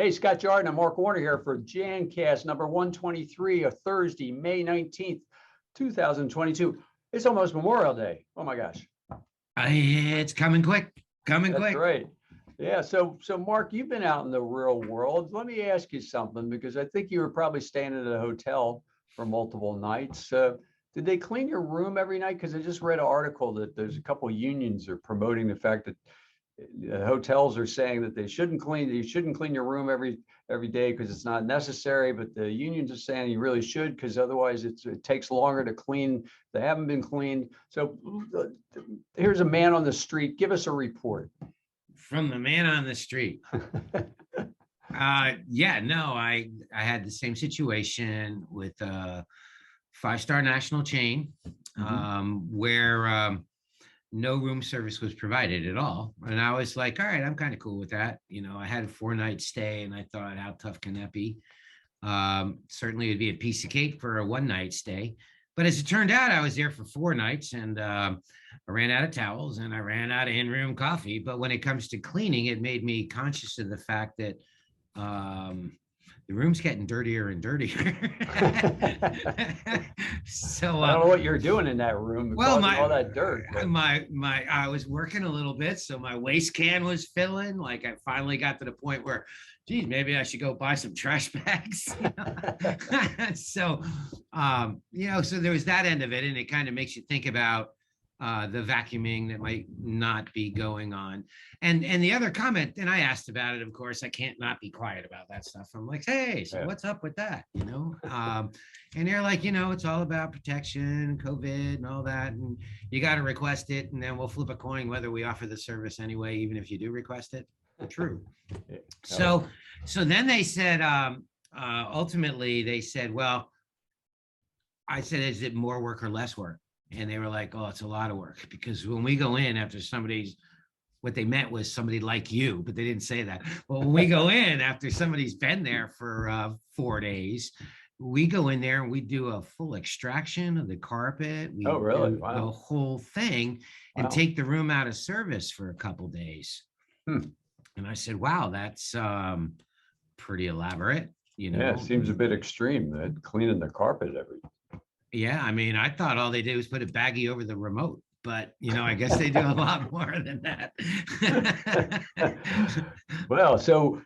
Hey, Scott Jordan and Mark Warner here for Jancast number 123 of Thursday, May 19th, 2022. It's almost Memorial Day. Oh my gosh. It's coming quick, coming That's quick. right. Yeah. So Mark, you've been out in the real world. Let me ask you something, because I think you were probably staying at a hotel for multiple nights. Did they clean your room every night? Because I just read an article that there's a couple of unions are promoting the fact that hotels are saying that you shouldn't clean your room every day because it's not necessary, but the unions are saying you really should, because otherwise it takes longer to clean. They haven't been cleaned. So here's a man on the street. Give us a report. From the man on the street. Yeah, no, I had the same situation with a 5-star national chain, where no room service was provided at all. And I was like, all right, I'm kind of cool with that. You know, I had a 4-night stay and I thought, how tough can that be? Certainly it'd be a piece of cake for a 1-night stay. But as it turned out, I was there for 4 nights, and I ran out of towels and I ran out of in-room coffee. But when it comes to cleaning, it made me conscious of the fact that the room's getting dirtier and dirtier. So I don't know what you're doing in that room. Well, all that dirt. I was working a little bit, so my waste can was filling. Like, I finally got to the point where, geez, maybe I should go buy some trash bags. So, so there was that end of it, and it kind of makes you think about the vacuuming that might not be going on. And the other comment, and I asked about it, of course, I can't not be quiet about that stuff. I'm like, hey, so what's up with that? And they're like, it's all about protection, COVID and all that. And you got to request it. And then we'll flip a coin whether we offer the service anyway, even if you do request it. True. So then they said, ultimately they said, well, I said, is it more work or less work? And they were like, oh, it's a lot of work, because when we go in after what they meant was somebody like you, but they didn't say that. But when we go in after somebody's been there for 4 days, we go in there and we do a full extraction of the carpet. We do the whole thing and take the room out of service for a couple days. And I said, wow, that's pretty elaborate. Yeah, it seems a bit extreme, that cleaning the carpet every. Yeah, I mean, I thought all they did was put a baggie over the remote, but I guess they do a lot more than that. Well, so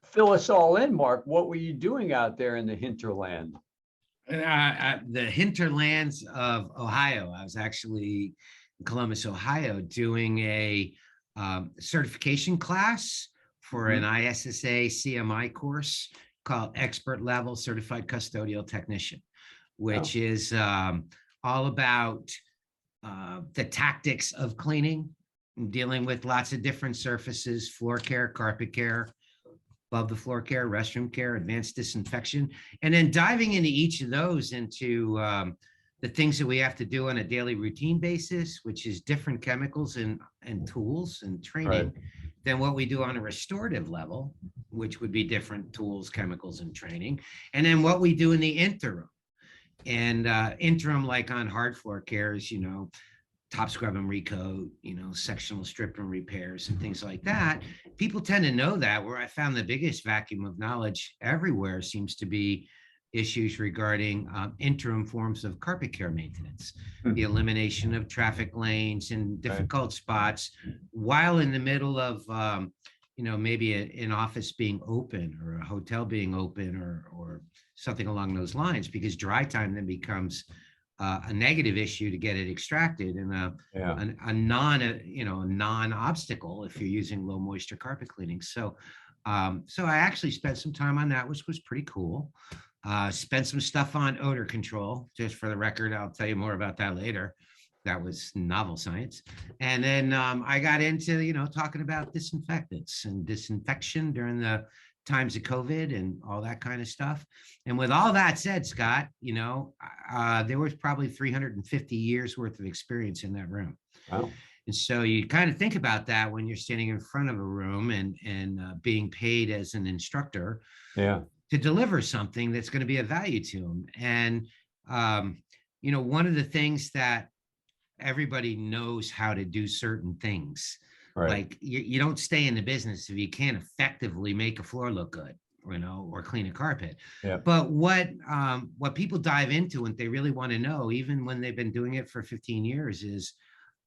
fill us all in, Mark. What were you doing out there in the hinterland? The hinterlands of Ohio. I was actually in Columbus, Ohio, doing a certification class for an ISSA CMI course called Expert Level Certified Custodial Technician, which is all about the tactics of cleaning, dealing with lots of different surfaces: floor care, carpet care, above the floor care, restroom care, advanced disinfection, and then diving into each of those into the things that we have to do on a daily routine basis, which is different chemicals and tools and training than what we do on a restorative level, which would be different tools, chemicals, and training. And then what we do in the interim. And interim, like on hard floor cares, top scrub and recoat, sectional strip and repairs and things like that. People tend to know that. Where I found the biggest vacuum of knowledge everywhere seems to be issues regarding interim forms of carpet care maintenance, the elimination of traffic lanes and difficult spots while in the middle of, maybe an office being open or a hotel being open or something along those lines, because dry time then becomes a negative issue to get it extracted, and a non-obstacle if you're using low moisture carpet cleaning. So I actually spent some time on that, which was pretty cool. Spent some stuff on odor control. Just for the record, I'll tell you more about that later. That was novel science. And then I got into, talking about disinfectants and disinfection during the times of COVID and all that kind of stuff. And with all that said, Scott, there was probably 350 years worth of experience in that room. Wow. And so you kind of think about that when you're standing in front of a room and being paid as an instructor to deliver something that's going to be of value to them. And, one of the things that everybody knows how to do certain things. Right. Like you don't stay in the business if you can't effectively make a floor look good, or clean a carpet. Yeah. But what people dive into and they really want to know, even when they've been doing it for 15 years, is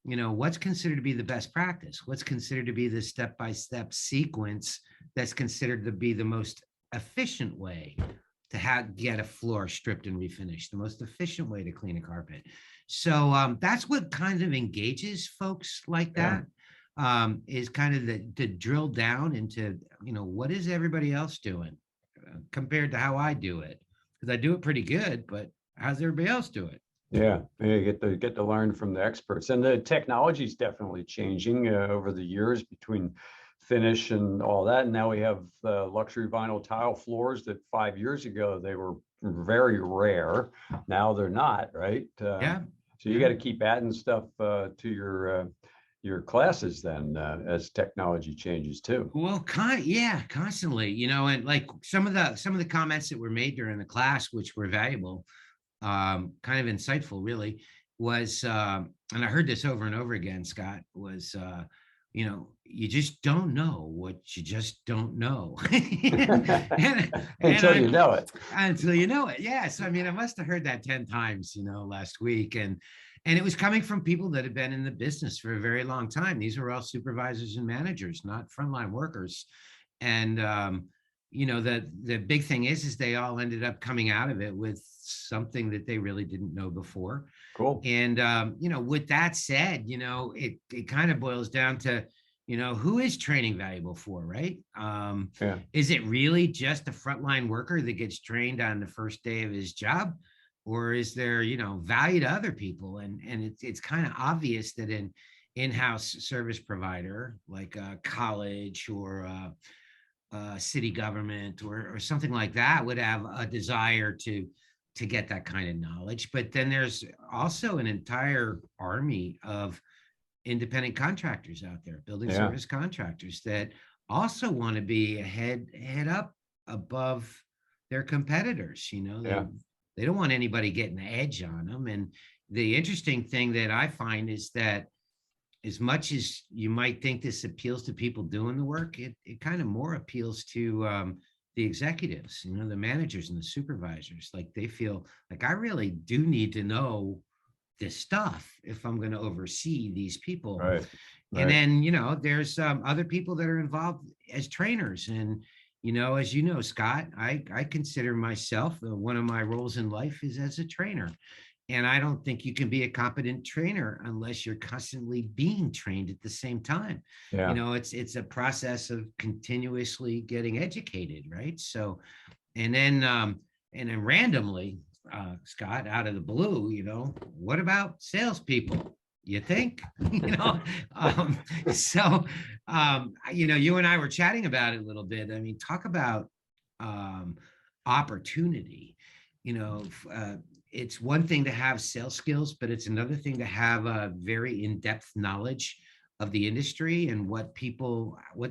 what's considered to be the best practice, what's considered to be the step-by-step sequence that's considered to be the most efficient way to get a floor stripped and refinished, the most efficient way to clean a carpet. So that's what kind of engages folks like that. Is kind of the drill down into, what is everybody else doing compared to how I do it? Because I do it pretty good, but how's everybody else do it? Yeah, you get to learn from the experts, and the technology is definitely changing over the years between finish and all that. And now we have luxury vinyl tile floors that 5 years ago they were very rare. Now they're not, right? Yeah. So you got to keep adding stuff to your classes then as technology changes too. Well, constantly, and like some of the comments that were made during the class, which were valuable, kind of insightful, really, was, and I heard this over and over again, Scott, was, you just don't know what you just don't know. Until you know it. Until you know it. Yes. I mean, I must have heard that 10 times, last week. And it was coming from people that have been in the business for a very long time. These are all supervisors and managers, not frontline workers. And, the big thing is they all ended up coming out of it with something that they really didn't know before. Cool. And, with that said, it kind of boils down to, who is training valuable for, right? Is it really just a frontline worker that gets trained on the first day of his job? Or is there, value to other people? And it's kind of obvious that an in-house service provider like a college or city government or something like that would have a desire to get that kind of knowledge. But then there's also an entire army of independent contractors out there, building service contractors, that also want to be head up above their competitors. They don't want anybody getting the edge on them. And the interesting thing that I find is that as much as you might think this appeals to people doing the work, it kind of more appeals to the executives, the managers and the supervisors. Like they feel like I really do need to know this stuff if I'm going to oversee these people. Right. And then, there's other people that are involved as trainers. And, as you know, Scott, I consider myself, one of my roles in life is as a trainer. And I don't think you can be a competent trainer unless you're constantly being trained at the same time. Yeah. It's a process of continuously getting educated, right? So, and then randomly, Scott, out of the blue, what about salespeople? You think, you and I were chatting about it a little bit. I mean, talk about opportunity. It's one thing to have sales skills, but it's another thing to have a very in-depth knowledge of the industry and what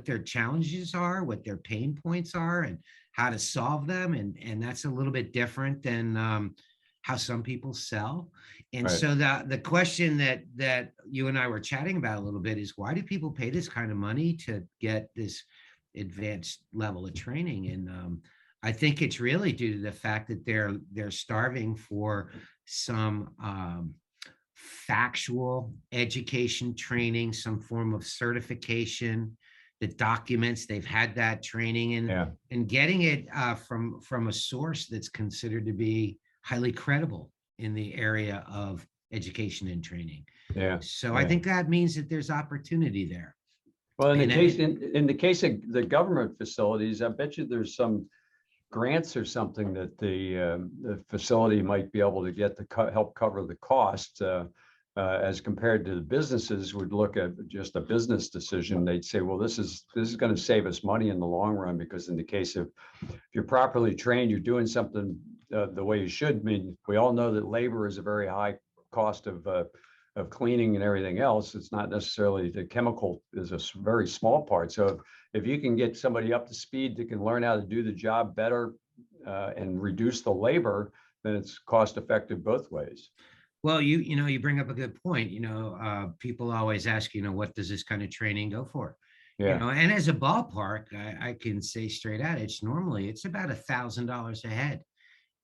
their challenges are, what their pain points are, and how to solve them. And that's a little bit different than how some people sell. And so the question that you and I were chatting about a little bit is, why do people pay this kind of money to get this advanced level of training? And I think it's really due to the fact that they're starving for some factual education training, some form of certification that documents they've had that training, and getting it from a source that's considered to be highly credible in the area of education and training. So I think that means that there's opportunity there. Well, in the case of the government facilities, I bet you there's some grants or something that the facility might be able to get to help cover the cost, as compared to the businesses would look at just a business decision. They'd say, well, this is going to save us money in the long run, because in the case of, if you're properly trained, you're doing something the way you should. I mean, we all know that labor is a very high cost of cleaning and everything else. It's not necessarily, the chemical is a very small part. So if you can get somebody up to speed that can learn how to do the job better and reduce the labor, then it's cost effective both ways. Well, you bring up a good point. People always ask, what does this kind of training go for? Yeah. And as a ballpark, I can say straight out, it's about $1,000 a head.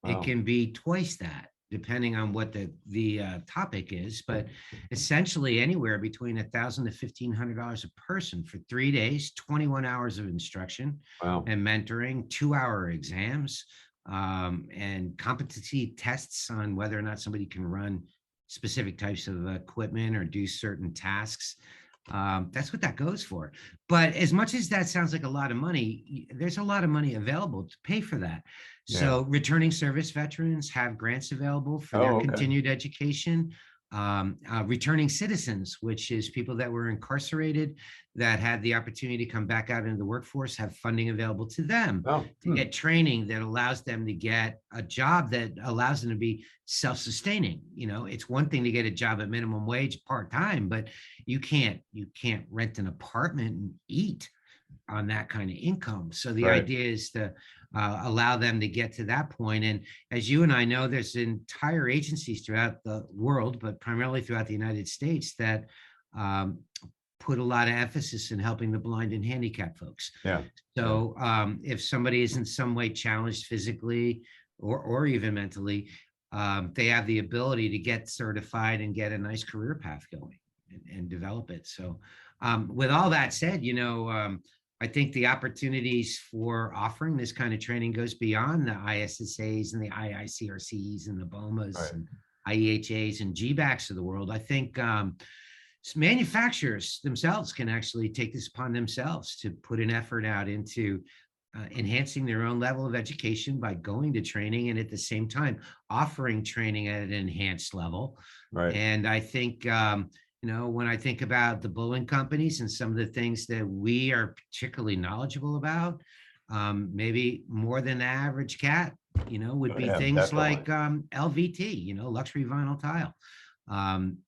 It Wow. can be twice that, depending on what the topic is, but essentially anywhere between $1,000 to $1,500 a person for 3 days, 21 hours of instruction Wow. and mentoring, 2-hour exams, and competency tests on whether or not somebody can run specific types of equipment or do certain tasks. That's what that goes for. But as much as that sounds like a lot of money, there's a lot of money available to pay for that. Yeah. So returning service veterans have grants available for their Oh, okay. continued education. Returning citizens, which is people that were incarcerated that had the opportunity to come back out into the workforce, have funding available to them Oh, to get training that allows them to get a job that allows them to be self-sustaining. It's one thing to get a job at minimum wage part-time, but you can't rent an apartment and eat on that kind of income. So the right. idea is to allow them to get to that point. And as you and I know, there's entire agencies throughout the world, but primarily throughout the United States, that put a lot of emphasis in helping the blind and handicapped folks. Yeah. So if somebody is in some way challenged physically or even mentally, they have the ability to get certified and get a nice career path going and develop it. So with all that said, I think the opportunities for offering this kind of training goes beyond the ISSAs and the IICRCs and the BOMAs Right. and IEHAs and GBACs of the world. I think manufacturers themselves can actually take this upon themselves to put an effort out into enhancing their own level of education by going to training and at the same time offering training at an enhanced level. Right. And I think when I think about the bowling companies and some of the things that we are particularly knowledgeable about, maybe more than the average cat, would be Yeah, things definitely. like LVT, luxury vinyl tile.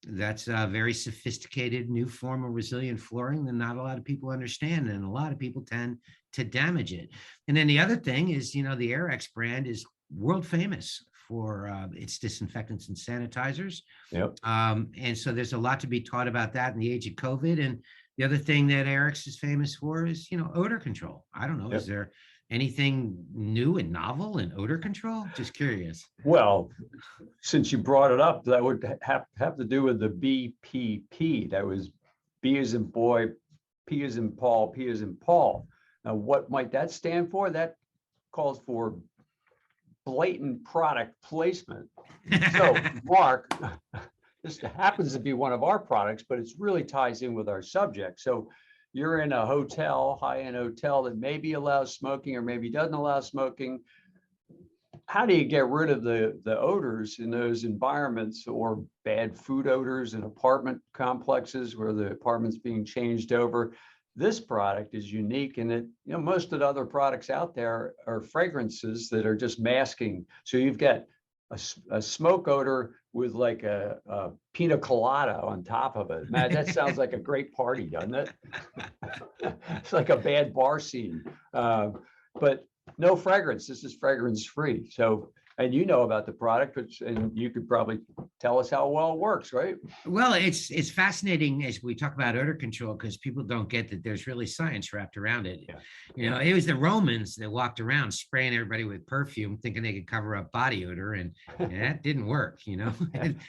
That's a very sophisticated new form of resilient flooring that not a lot of people understand, and a lot of people tend to damage it. And then the other thing is, the Airex brand is world famous for its disinfectants and sanitizers. Yep. And so there's a lot to be taught about that in the age of COVID. And the other thing that Airex is famous for is, odor control. I don't know, Yep. Is there anything new and novel in odor control? Just curious. Well, since you brought it up, that would have to do with the BPP. That was B as in boy, P as in Paul, P as in Paul. Now, what might that stand for? That calls for blatant product placement. So, Mark, this happens to be one of our products, but it really ties in with our subject. So you're in a hotel, high-end hotel that maybe allows smoking or maybe doesn't allow smoking. How do you get rid of the odors in those environments, or bad food odors in apartment complexes where the apartment's being changed over? This product is unique in that, most of the other products out there are fragrances that are just masking. So you've got a smoke odor with like a pina colada on top of it. Man, that sounds like a great party, doesn't it? It's like a bad bar scene. But no fragrance. This is fragrance free. So, and you know about the product, and you could probably tell us how well it works, right? Well, it's fascinating as we talk about odor control, because people don't get that there's really science wrapped around it. Yeah. It was the Romans that walked around spraying everybody with perfume, thinking they could cover up body odor, and that didn't work.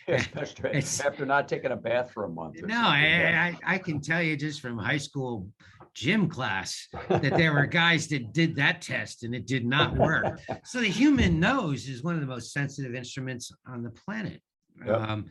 Especially after not taking a bath for a month. No, I can tell you just from high school gym class that there were guys that did that test and it did not work. So the human nose is one of the most sensitive instruments on the planet. Yep.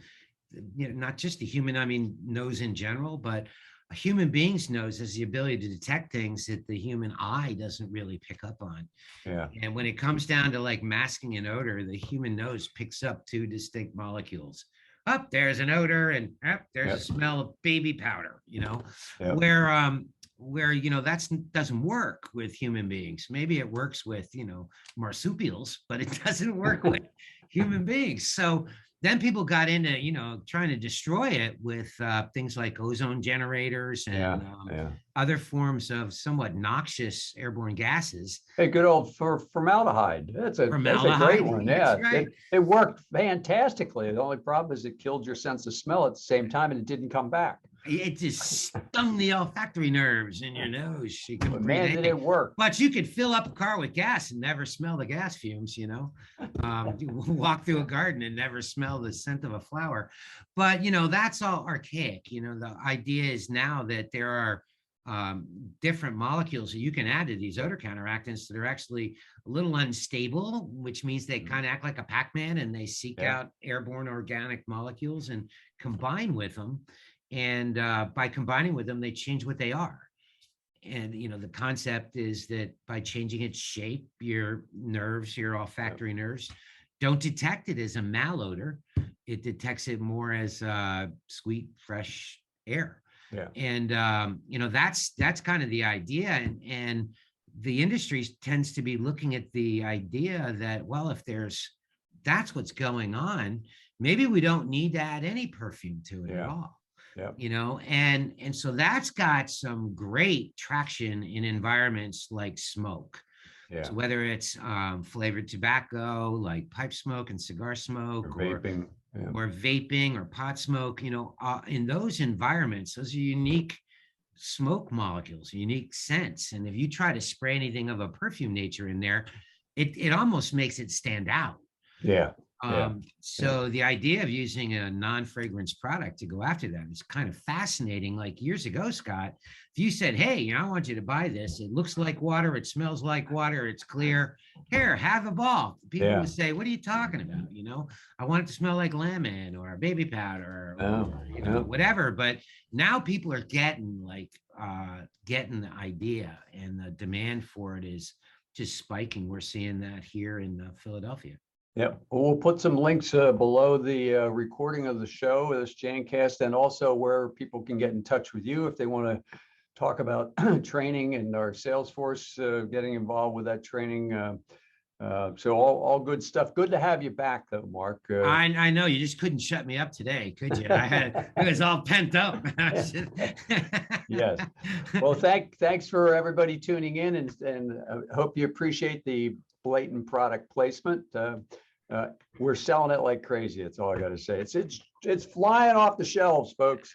Not just the human, nose in general, but a human being's nose has the ability to detect things that the human eye doesn't really pick up on. Yeah. And when it comes down to like masking an odor, the human nose picks up two distinct molecules. Up there's an odor, and there's a smell of baby powder, where that doesn't work with human beings. Maybe it works with marsupials, but it doesn't work with human beings. So then people got into, trying to destroy it with things like ozone generators and other forms of somewhat noxious airborne gases. Hey, good old formaldehyde. That's a great one. That's Yeah, right. it worked fantastically. The only problem is it killed your sense of smell at the same time, and it didn't come back. It just stung the olfactory nerves in your nose. You couldn't But breathe man, did anything. it work. But you could fill up a car with gas and never smell the gas fumes, you walk through a garden and never smell the scent of a flower. But, that's all archaic. The idea is now that there are different molecules that you can add to these odor counteractants that are actually a little unstable, which means they kind of act like a Pac-Man and they seek out airborne organic molecules and combine with them. And by combining with them, they change what they are. And, the concept is that by changing its shape, your nerves, your olfactory nerves, don't detect it as a malodor. It detects it more as sweet, fresh air. Yeah. And, that's kind of the idea. And the industry tends to be looking at the idea that, well, if that's what's going on, maybe we don't need to add any perfume to it at all. Yeah. And so that's got some great traction in environments like smoke. Yeah. So whether it's flavored tobacco, like pipe smoke and cigar smoke, or vaping, or vaping or pot smoke, in those environments, those are unique smoke molecules, unique scents. And if you try to spray anything of a perfume nature in there, it almost makes it stand out. Yeah. So the idea of using a non-fragrance product to go after that is kind of fascinating. Like years ago, Scott, if you said, hey, I want you to buy this, it looks like water, it smells like water, it's clear, here, have a ball. People would say, what are you talking about? I want it to smell like lemon or baby powder or whatever. But now people are getting the idea, and the demand for it is just spiking. We're seeing that here in Philadelphia. Yeah, we'll put some links below the recording of the show, this Jancast, and also where people can get in touch with you if they want to talk about training and our sales force getting involved with that training. So all good stuff. Good to have you back, though, Mark. I know you just couldn't shut me up today, could you? It was all pent up. Yes. Well, thanks for everybody tuning in, and hope you appreciate the blatant product placement. We're selling it like crazy. That's all I got to say. It's flying off the shelves, folks.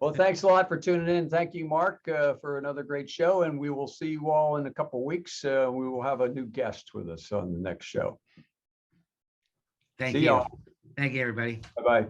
Well, thanks a lot for tuning in. Thank you, Mark, for another great show, and we will see you all in a couple of weeks. We will have a new guest with us on the next show. Thank you. Thank you, everybody. Bye-bye.